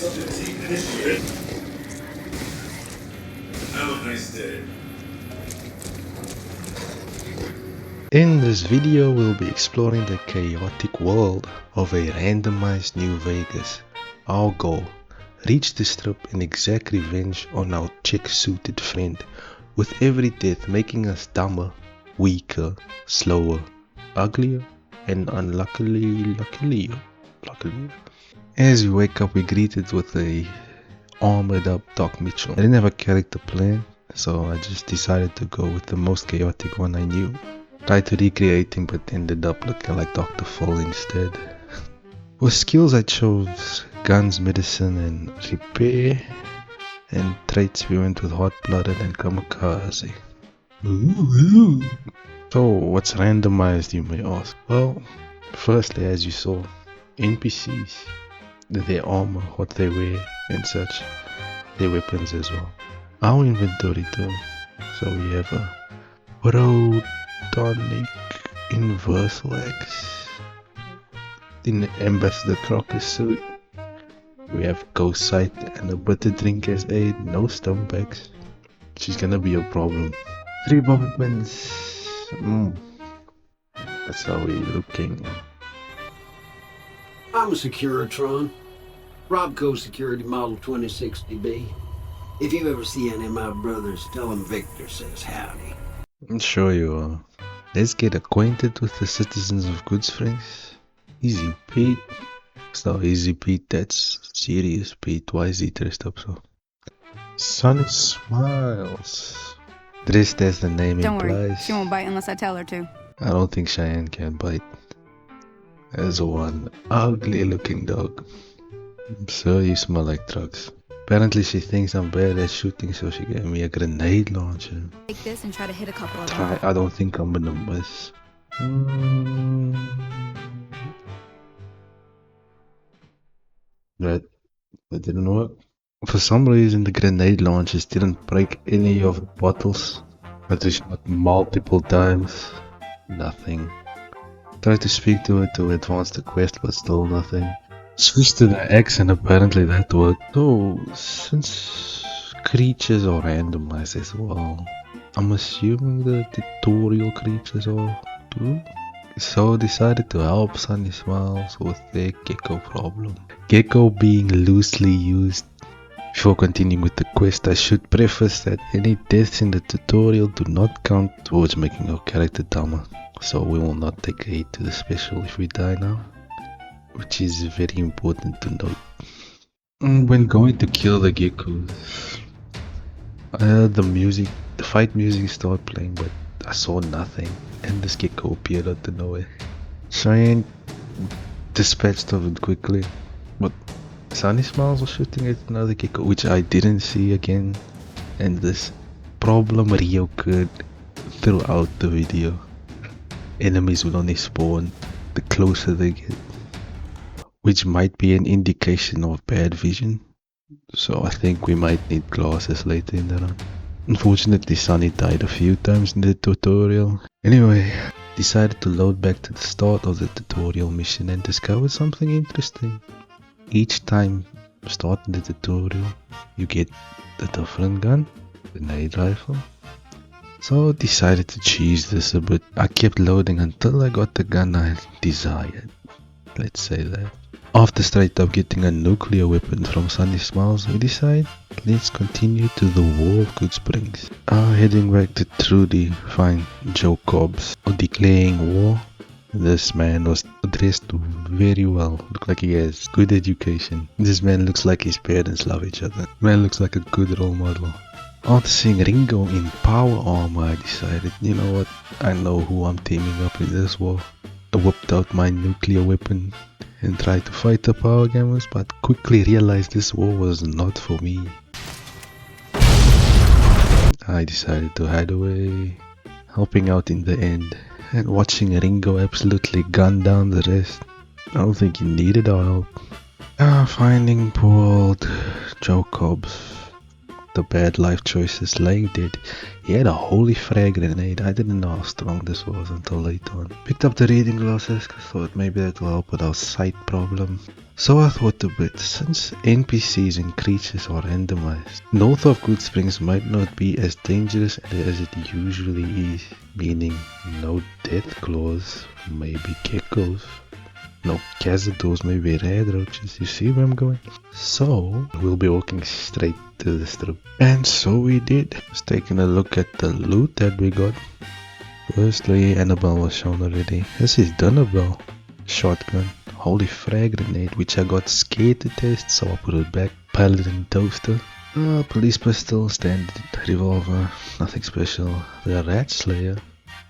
Have a nice day. In this video, we'll be exploring the chaotic world of a randomized New Vegas. Our goal: reach the strip and exact revenge on our chick-suited friend, with every death making us dumber, weaker, slower, uglier, and unluckilier. As we wake up, we're greeted with a armored up Doc Mitchell. I didn't have a character plan, so I just decided to go with the most chaotic one I knew. Tried to recreate him, but ended up looking like Dr.Phil instead. For skills I chose guns, medicine, and repair. And traits we went with hot-blooded and kamikaze. Ooh. So what's randomized, you may ask? Well, firstly, as you saw, NPCs, their armor, what they wear and such, their weapons as well. Our inventory too. So we have a Protonic Inversal Axe in the Ambassador Crocker suit. We have Ghost Sight and a bitter drink as aid, no stone bags. She's gonna be a problem. 3 bobby pins. That's how we're looking. I'm a Securitron. Robco Security Model 2060B. If you ever see any of my brothers, tell them Victor says howdy. I'm sure you are. Let's get acquainted with the citizens of Good Springs. Easy Pete. It's not Easy Pete, that's Serious Pete. Why is he dressed up so? Sunny Smiles. Dressed as the name Don't implies. worry, she won't bite unless I tell her to. I don't think Cheyenne can bite. As one ugly looking dog. Sir, you smell like drugs. Apparently she thinks I'm bad at shooting, so she gave me a grenade launcher. Take this and try to hit a couple of them. I don't think I'm gonna miss. That didn't work. For some reason the grenade launchers didn't break any of the bottles. But we shot multiple times. Nothing. Tried to speak to her to advance the quest, but still nothing. Switched to the X and apparently that worked. So, since creatures are randomized as well, I'm assuming the tutorial creatures are too. So I decided to help Sunny Smiles with their gecko problem. Gecko being loosely used. Before continuing with the quest, I should preface that any deaths in the tutorial do not count towards making our character dumber. So we will not take a hit to the special if we die now, which is very important to note. When going to kill the geckos, I heard the fight music start playing, but I saw nothing, and this gecko appeared out of nowhere. Cheyenne dispatched of it quickly, but Sunny Smiles was shooting at another gecko, which I didn't see again, and this problem reoccurred throughout the video. Enemies will only spawn the closer they get, which might be an indication of bad vision, so I think we might need glasses later in the run. Unfortunately, Sunny died a few times in the tutorial. Anyway, decided to load back to the start of the tutorial mission and discovered something interesting. Each time starting the tutorial, you get a different gun, grenade rifle. So I decided to cheese this a bit. I kept loading until I got the gun I desired. Let's say that. After straight up getting a nuclear weapon from Sunny Smiles, we decide let's continue to the War of Good Springs. Heading back to Trudy, find Joe Cobbs declaring war. This man was dressed very well. Looked like he has good education. This man looks like his parents love each other. Man looks like a good role model. After seeing Ringo in power armor, I decided, you know what, I know who I'm teaming up in this war. I whipped out my nuclear weapon and tried to fight the power gamers, but quickly realized this war was not for me. I decided to hide away, helping out in the end, and watching Ringo absolutely gun down the rest. I don't think he needed our help. Finding poor old Joe Cobbs. the bad life choices laying dead. He had a holy frag grenade. I didn't know how strong this was until later on. Picked up the reading glasses, thought maybe that will help with our sight problem. So I thought a bit, since NPCs and creatures are randomized, north of Good Springs might not be as dangerous as it usually is, meaning no death claws, maybe geckos, no cazadors, maybe red roaches. You see where I'm going? So we'll be walking straight to the strip. And so we did. Just taking a look at the loot that we got. Firstly, Annabelle was shown already. This is Dunnabelle. Shotgun. Holy frag grenade, which I got scared to test, so I put it back. Paladin toaster. Police pistol, standard revolver, nothing special. The rat slayer.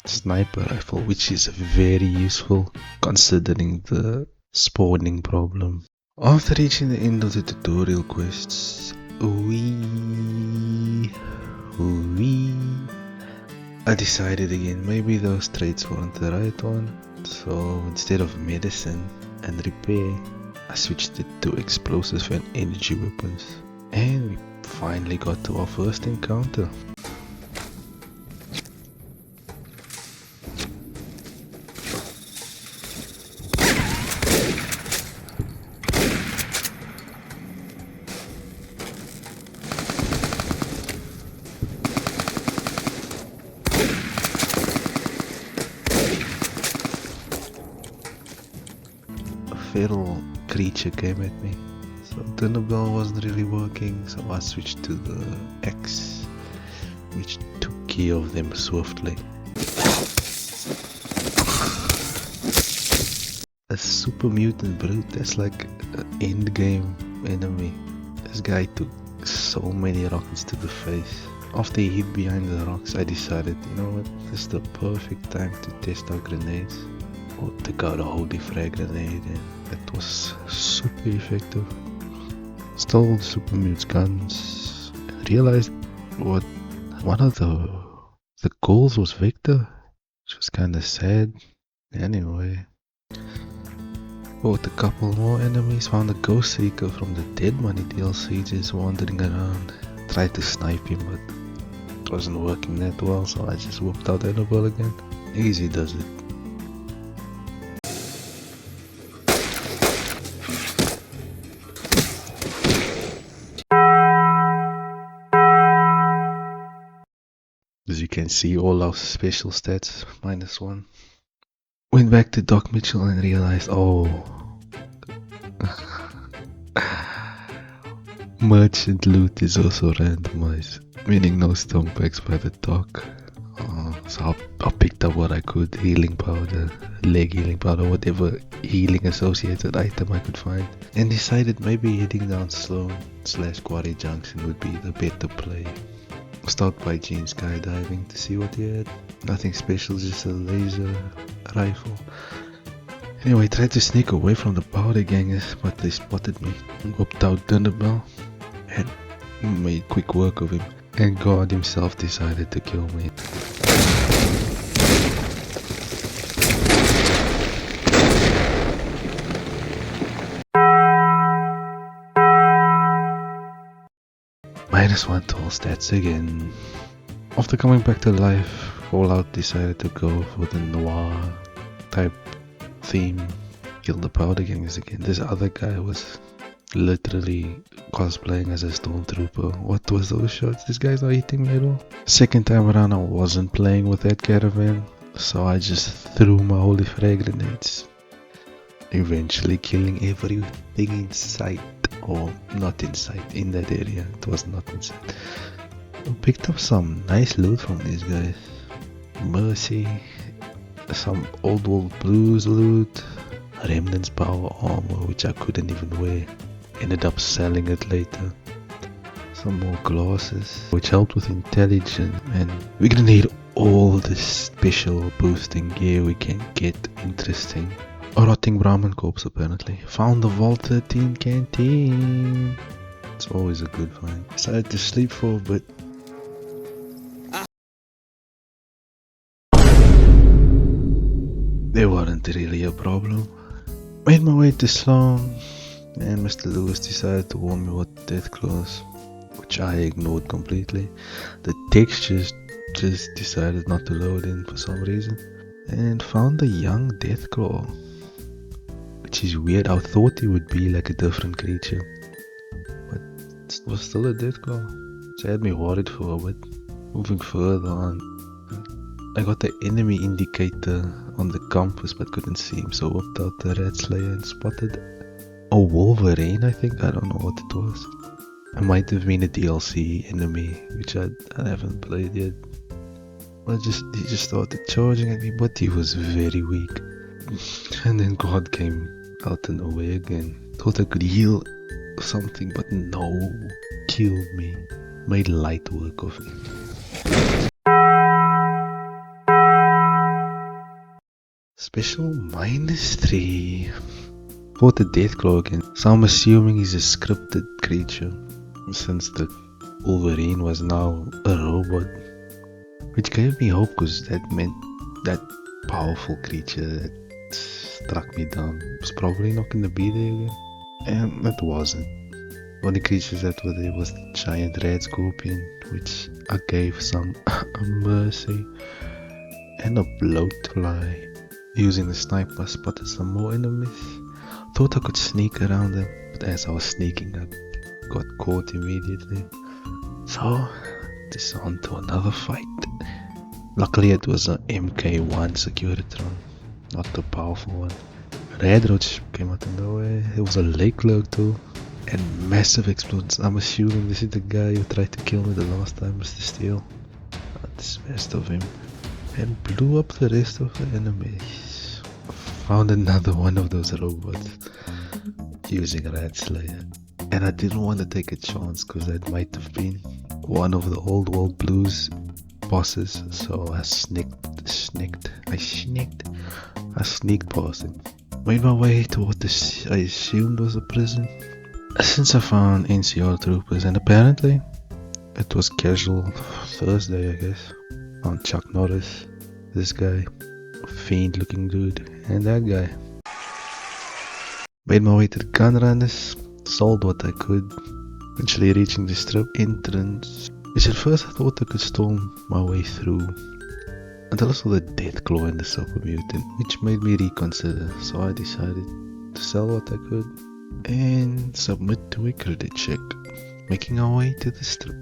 Sniper rifle, which is very useful considering the spawning problem. After reaching the end of the tutorial quests, I decided again, maybe those traits weren't the right one, so instead of medicine and repair, I switched it to explosives and energy weapons. And we finally got to our first encounter. Feral creature came at me, so Dunnabelle wasn't really working, so I switched to the axe, which took care of them swiftly. A super mutant brute, that's like an end game enemy. This guy took so many rockets to the face. After he hid behind the rocks, I decided, you know what, this is the perfect time to test our grenades. I took out a holy frag grenade and that was super effective. Stole Super Mute's guns. Realized what one of the goals was Victor, which was kinda sad. Anyway. Fought a couple more enemies, found a Ghost Seeker from the Dead Money DLC just wandering around. Tried to snipe him but it wasn't working that well, so I just whooped out Annabelle again. Easy does it. As you can see, all our special stats -1. Went back to Doc Mitchell and realized, oh, merchant loot is also randomized, meaning no stone packs by the dock. So I picked up what I could, healing powder, leg healing powder, whatever healing associated item I could find, and decided maybe heading down Sloan/Quarry Junction would be the better play. Stopped by Gene skydiving to see what he had. Nothing special, just a laser rifle. Anyway, tried to sneak away from the powder gangers, but they spotted me. Whooped out Dunnabelle and made quick work of him. And God himself decided to kill me. -1 to all stats again. After coming back to life, Fallout decided to go for the noir type theme. Kill the powder gangers again. This other guy was literally cosplaying as a stormtrooper. What was those shots? This guy's not hitting me at all. Second time around I wasn't playing with that caravan, so I just threw my holy frag grenades. Eventually killing everything in sight. Or not in sight, in that area. It was not in sight. I picked up some nice loot from these guys. Mercy, some old world blues loot, Remnant's power armor which I couldn't even wear. Ended up selling it later. Some more glasses which helped with intelligence, and we're gonna need all the special boosting gear we can get. Interesting. A rotting Brahmin corpse apparently. Found the Vault 13 canteen. It's always a good find. Decided to sleep for a bit. There wasn't really a problem. Made my way to Sloan, and Mr. Lewis decided to warn me what death claws. which I ignored completely. The textures just decided not to load in for some reason, and found a young Deathclaw, which is weird. I thought it would be like a different creature, but it was still a Deathclaw, which had me worried for a bit. Moving further on, I got the enemy indicator on the compass but couldn't see him, so whipped out the Rat Slayer and spotted a Wolverine, I think. I don't know what it was. It might have been a DLC enemy, which I haven't played yet. He just started charging at me, but he was very weak. And then God came out of nowhere again. Thought I could heal something, but no. Killed me. Made light work of me. Special -3. Fought the Deathclaw again, so I'm assuming he's a scripted creature, since the Wolverine was now a robot, which gave me hope, because that meant that powerful creature that struck me down was probably not going to be there again, and it wasn't. The only creatures that were there was the giant red scorpion, which I gave some mercy, and a bloatfly. Using the sniper, I spotted some more enemies. Thought I could sneak around them, but as I was sneaking, I got caught immediately. So, this is on to another fight. Luckily, it was an MK1 Securitron, not the powerful one. Red Roach came out of nowhere. There was a lake lurk too, and massive explosions. I'm assuming this is the guy who tried to kill me the last time, Mr. Steel. I dismissed of him and blew up the rest of the enemies. Found another one of those robots using Rat Slayer, and I didn't want to take a chance because that might have been one of the Old World Blues bosses, so I sneaked past him. Made my way to what I assumed was a prison, since I found NCR troopers, and apparently it was casual Thursday, I guess. Found Chuck Norris, this guy, a fiend looking dude, and that guy. Made my way to the gun runners, sold what I could, eventually reaching the strip entrance, which at first I thought I could storm my way through, until I saw the Deathclaw and the Super Mutant, which made me reconsider, so I decided to sell what I could and submit to a credit check, making our way to the strip.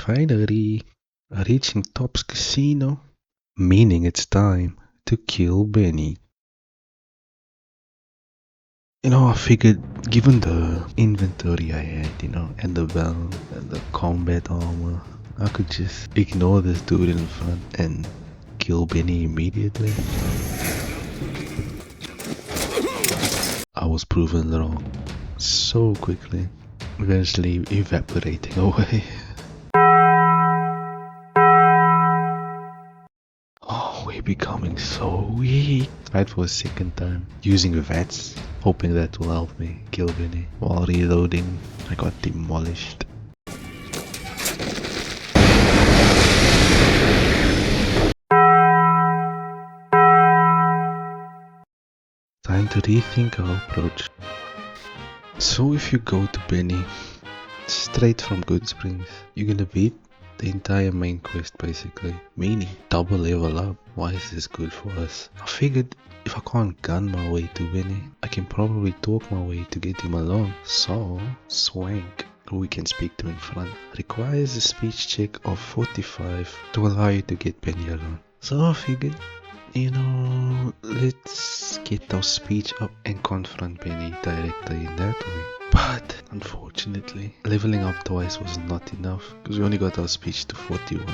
Finally, reaching Top's Casino, meaning it's time to kill Benny. I figured, given the inventory I had, and the belt and the combat armor, I could just ignore this dude in front and kill Benny immediately. I was proven wrong so quickly, eventually evaporating away. Oh, we're becoming so weak. Tried for a second time, using VATS, hoping that will help me kill Benny. While reloading, I got demolished. Time to rethink our approach. So if you go to Benny straight from Goodsprings, you're gonna beat the entire main quest basically, meaning double level up. Why is this good for us? I figured if I can't gun my way to Benny, I can probably talk my way to get him along. So Swank, who we can speak to in front, requires a speech check of 45 to allow you to get Benny along. So I figured, let's get our speech up and confront Benny directly in that way. But unfortunately, leveling up twice was not enough, because we only got our speech to 41.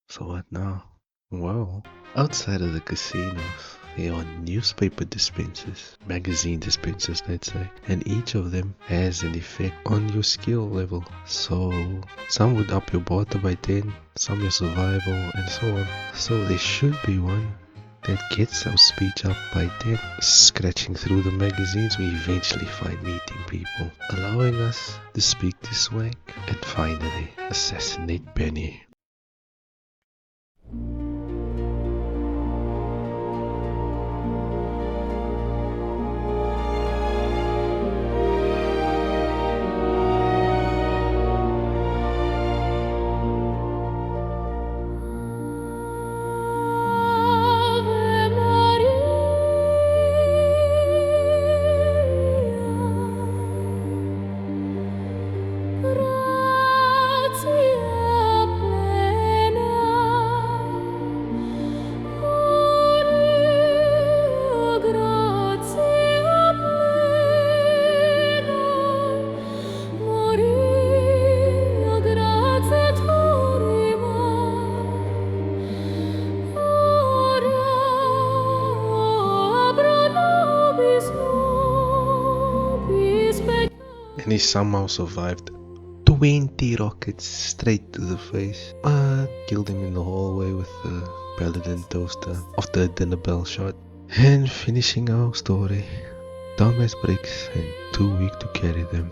So what now? Well, outside of the casinos, there are newspaper dispensers, magazine dispensers let's say, and each of them has an effect on your skill level. So some would up your barter by 10, some your survival, and so on. So there should be one that gets our speech up by 10. Scratching through the magazines, we eventually find meeting people, allowing us to speak to Swank and finally assassinate Benny. and he somehow survived 20 rockets straight to the face. I killed him in the hallway with the paladin toaster after a dinner bell shot. And finishing our story, dumbass bricks and too weak to carry them.